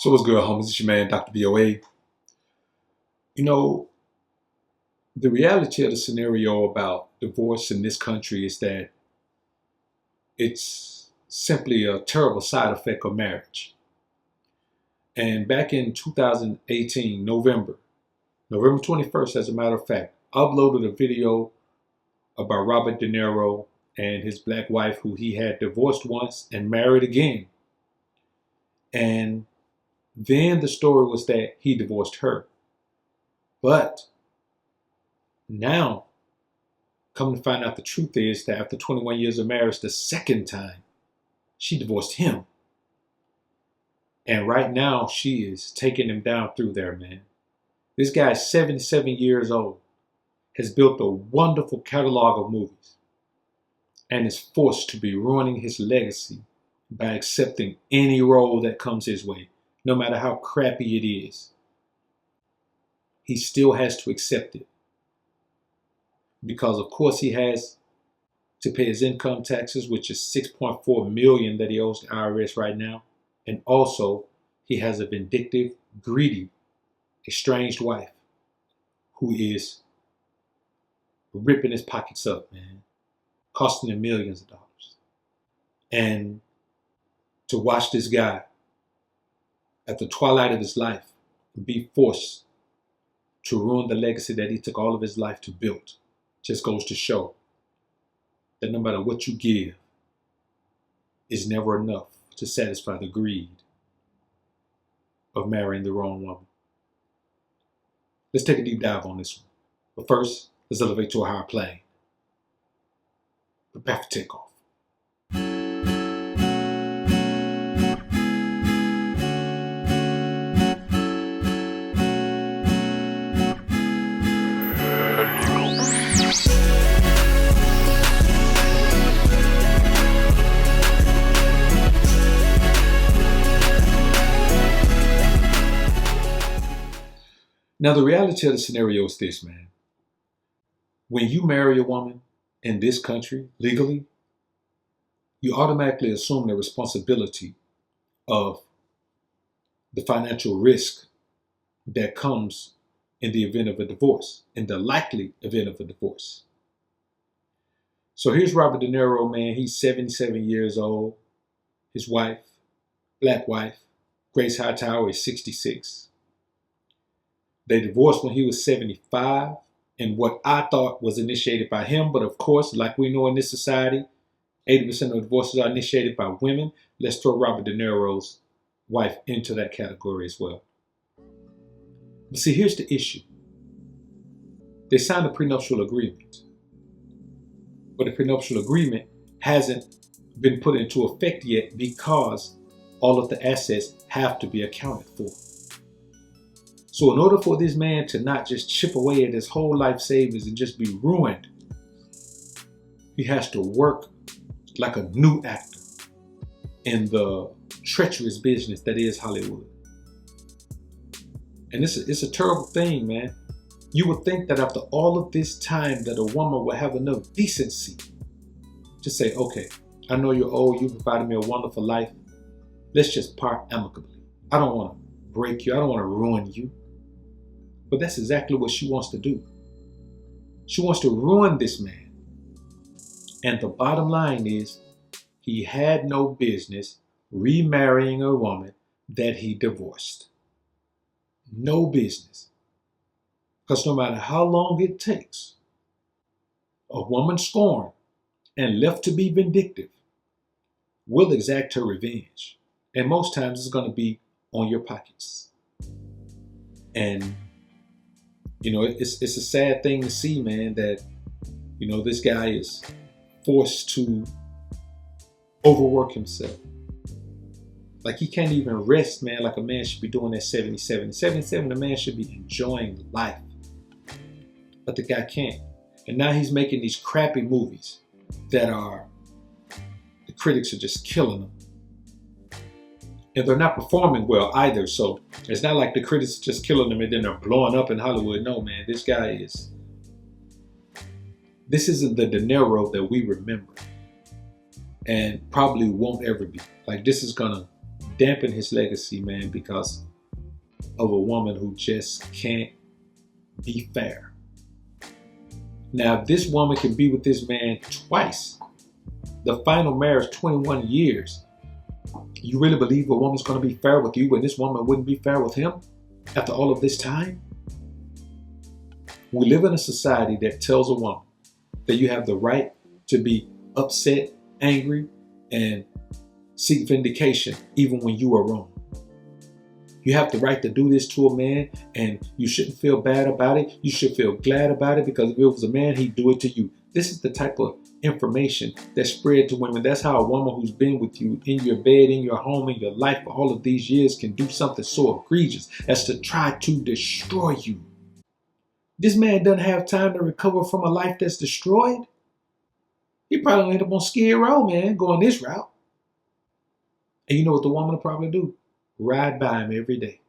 So what's good, homies? It's your man, Dr. BOA. You know, the reality of the scenario about divorce in this country is that it's simply a terrible side effect of marriage. And back in 2018, November 21st, as a matter of fact, uploaded a video about Robert De Niro and his black wife who he had divorced once and married again. And then the story was that he divorced her. But now, come to find out, the truth is that after 21 years of marriage, the second time, she divorced him. And right now, she is taking him down through there, man. This guy is 77 years old, has built a wonderful catalog of movies, and is forced to be ruining his legacy by accepting any role that comes his way, no matter how crappy it is. He still has to accept it. Because of course he has to pay his income taxes, which is $6.4 million that he owes the IRS right now. And also he has a vindictive, greedy, estranged wife who is ripping his pockets up, man, costing him millions of dollars. And to watch this guy at the twilight of his life be forced to ruin the legacy that he took all of his life to build just goes to show that no matter what you give is never enough to satisfy the greed of marrying the wrong woman. Let's take a deep dive on this one. But first, let's elevate to a higher plane. Prepare for takeoff. Now, the reality of the scenario is this, man. When you marry a woman in this country legally, you automatically assume the responsibility of the financial risk that comes in the event of a divorce, in the likely event of a divorce. So here's Robert De Niro, man. He's 77 years old. His wife, black wife, Grace Hightower, is 66. They divorced when he was 75, and what I thought was initiated by him. But of course, like we know in this society, 80% of divorces are initiated by women. Let's throw Robert De Niro's wife into that category as well. But see, here's the issue. They signed a prenuptial agreement, but the prenuptial agreement hasn't been put into effect yet because all of the assets have to be accounted for. So in order for this man to not just chip away at his whole life savings and just be ruined, he has to work like a new actor in the treacherous business that is Hollywood. And it's a terrible thing, man. You would think that after all of this time that a woman would have enough decency to say, okay, I know you're old, you provided me a wonderful life. Let's just part amicably. I don't want to break you. I don't want to ruin you. But that's exactly what she wants to do. She wants to ruin this man. And the bottom line is, he had no business remarrying a woman that he divorced. No business. Because no matter how long it takes, a woman scorned and left to be vindictive will exact her revenge. And most times it's going to be on your pockets. And you know, it's a sad thing to see, man, that, you know, this guy is forced to overwork himself. Like he can't even rest, man, like a man should be doing at 77. At 77, a man should be enjoying life. But the guy can't. And now he's making these crappy movies that the critics are just killing them. And they're not performing well either. So it's not like the critics are just killing them and then they're blowing up in Hollywood. No, man, this isn't the De Niro that we remember and probably won't ever be. Like, this is gonna dampen his legacy, man, because of a woman who just can't be fair. Now, if this woman can be with this man twice, the final marriage, 21 years, you really believe a woman's going to be fair with you when this woman wouldn't be fair with him after all of this time? We live in a society that tells a woman that you have the right to be upset, angry, and seek vindication even when you are wrong. You have the right to do this to a man, and you shouldn't feel bad about it. You should feel glad about it, because if it was a man, he'd do it to you. This is the type of information that's spread to women. That's how a woman who's been with you in your bed, in your home, in your life for all of these years can do something so egregious as to try to destroy you. This man doesn't have time to recover from a life that's destroyed. He probably end up on Skid Row, man, going this route. And you know what the woman will probably do? Ride by him every day.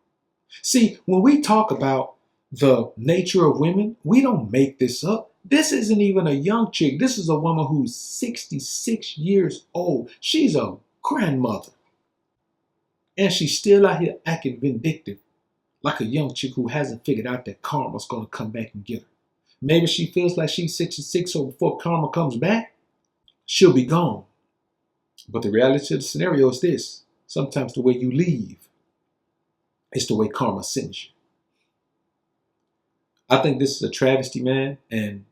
See, when we talk about the nature of women, we don't make this up. This isn't even a young chick. This is a woman who's 66 years old. She's a grandmother. And she's still out here acting vindictive, like a young chick who hasn't figured out that karma's going to come back and get her. Maybe she feels like she's 66, so before karma comes back, she'll be gone. But the reality of the scenario is this. Sometimes the way you leave is the way karma sends you. I think this is a travesty, man. And,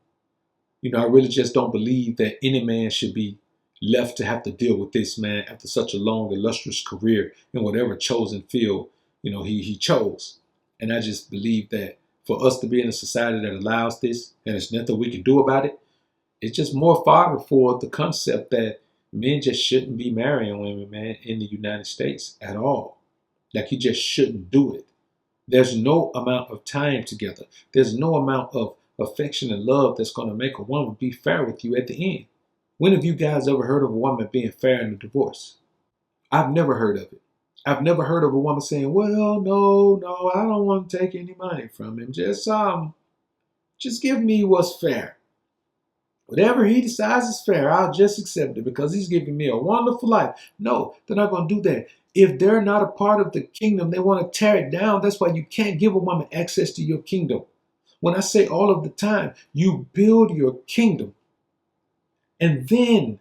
I really just don't believe that any man should be left to have to deal with this, man, after such a long, illustrious career in whatever chosen field, he chose. And I just believe that for us to be in a society that allows this, and there's nothing we can do about it, it's just more fodder for the concept that men just shouldn't be marrying women, man, in the United States at all. Like, you just shouldn't do it. There's no amount of time together. There's no amount of affection and love that's going to make a woman be fair with you at the end. When have you guys ever heard of a woman being fair in a divorce? I've never heard of it. I've never heard of a woman saying, well, no, I don't want to take any money from him. Just give me what's fair. Whatever he decides is fair, I'll just accept it because he's giving me a wonderful life. No, they're not going to do that. If they're not a part of the kingdom, they want to tear it down. That's why you can't give a woman access to your kingdom. When I say all of the time, you build your kingdom, and then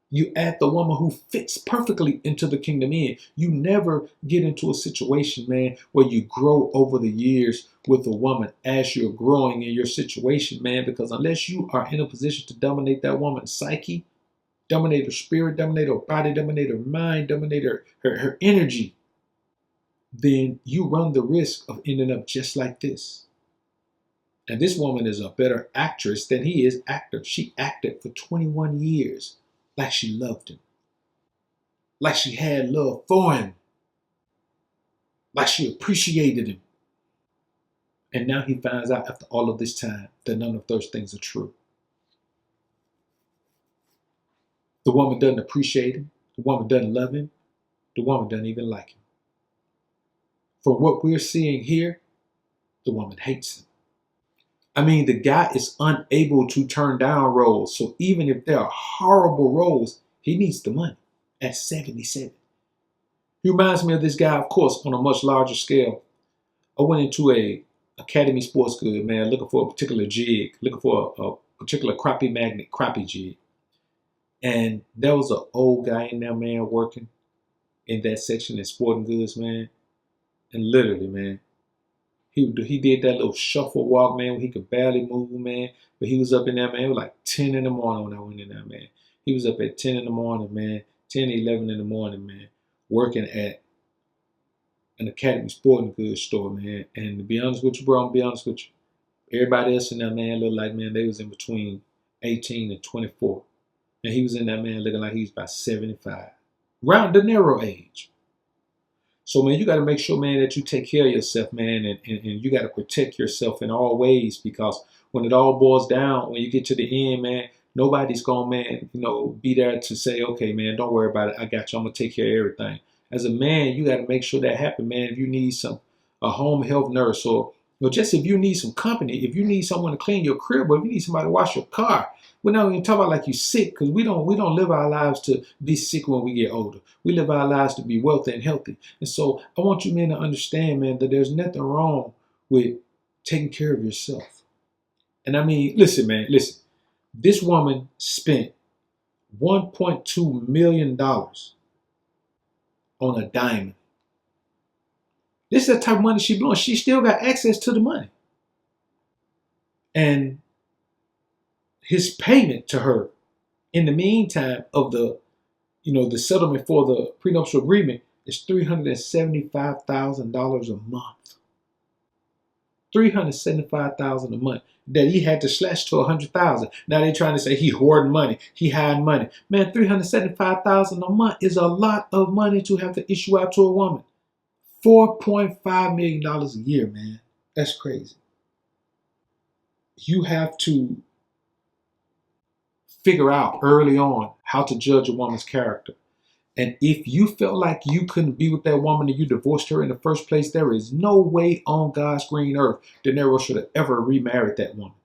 you add the woman who fits perfectly into the kingdom in. You never get into a situation, man, where you grow over the years with a woman as you're growing in your situation, man, because unless you are in a position to dominate that woman's psyche, dominate her spirit, dominate her body, dominate her mind, dominate her energy, then you run the risk of ending up just like this. And this woman is a better actress than he is actor. She acted for 21 years like she loved him, like she had love for him, like she appreciated him. And now he finds out after all of this time that none of those things are true. The woman doesn't appreciate him. The woman doesn't love him. The woman doesn't even like him. From what we're seeing here, the woman hates him. I mean, the guy is unable to turn down roles. So even if there are horrible roles, he needs the money at 77. He reminds me of this guy, of course, on a much larger scale. I went into a Academy Sports Good, man, looking for a particular jig, looking for a particular crappie magnet, crappie jig. And there was an old guy in there, man, working in that section in sporting goods, man. And literally, man, he did that little shuffle walk, man, where he could barely move, man. But he was up in there, man. It was like 10 in the morning when I went in there, man. He was up at 10 in the morning, man. 10, 11 in the morning, man. Working at an Academy Sporting Goods store, man. And to be honest with you, bro, I'm gonna be honest with you. Everybody else in there, man, looked like, man, they was in between 18 and 24. And he was in that, man, looking like he was about 75. Around the narrow age. So, man, you got to make sure, man, that you take care of yourself, man, and you got to protect yourself in all ways, because when it all boils down, when you get to the end, man, nobody's going to, man, be there to say, okay, man, don't worry about it. I got you. I'm going to take care of everything. As a man, you got to make sure that happens, man. If you need a home health nurse or You know, just if you need some company, if you need someone to clean your crib, or if you need somebody to wash your car, we're not even talking about like you sick, because we don't live our lives to be sick when we get older. We live our lives to be wealthy and healthy. And so I want you men to understand, man, that there's nothing wrong with taking care of yourself. And I mean, listen, man, listen. This woman spent $1.2 million on a diamond. This is the type of money she blowing. She still got access to the money. And his payment to her in the meantime of the, the settlement for the prenuptial agreement is $375,000 a month. $375,000 a month that he had to slash to $100,000. Now they're trying to say he hoarding money, he hiding money. Man, $375,000 a month is a lot of money to have to issue out to a woman. $4.5 million a year, man. That's crazy. You have to figure out early on how to judge a woman's character. And if you felt like you couldn't be with that woman and you divorced her in the first place, there is no way on God's green earth De Niro should have ever remarried that woman.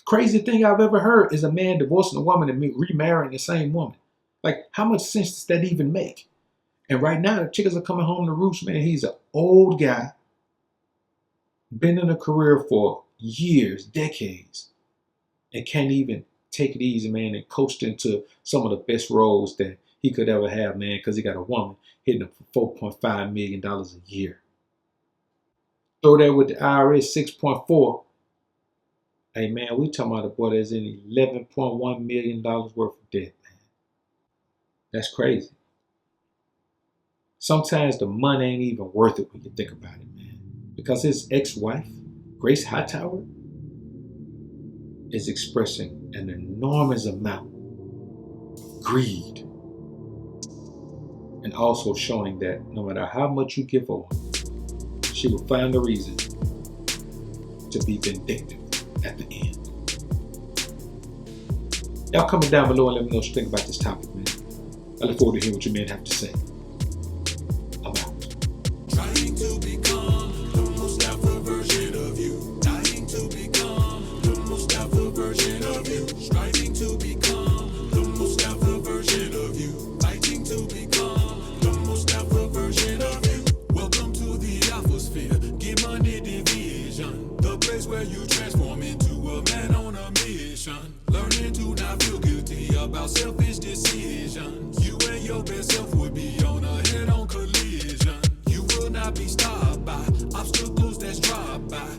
Crazy thing I've ever heard is a man divorcing a woman and remarrying the same woman. Like, how much sense does that even make? And right now, the chickens are coming home to roost, man. He's an old guy, been in a career for years, decades, and can't even take it easy, man, and coast into some of the best roles that he could ever have, man, because he got a woman hitting him for $4.5 million a year. Throw that with the IRS 6.4. Hey, man, we talking about a boy that's in $11.1 million worth of debt, man. That's crazy. Sometimes the money ain't even worth it when you think about it, man. Because his ex-wife, Grace Hightower, is expressing an enormous amount of greed. And also showing that no matter how much you give a woman, she will find a reason to be vindictive at the end. Y'all comment down below and let me know what you think about this topic, man. I look forward to hearing what you men have to say. I'm out. Trying to become the most alpha version of you. Dying to become the most alpha version of you. Striving to become the most alpha version of you. Fighting to become the most alpha version of you. Welcome to the alphasphere. Get money division. The place where you transform into a man on a mission. Learning to not feel guilty about selfish decisions. You and your best self would be on a head-on collision. You will not be stopped by obstacles that's dropped by.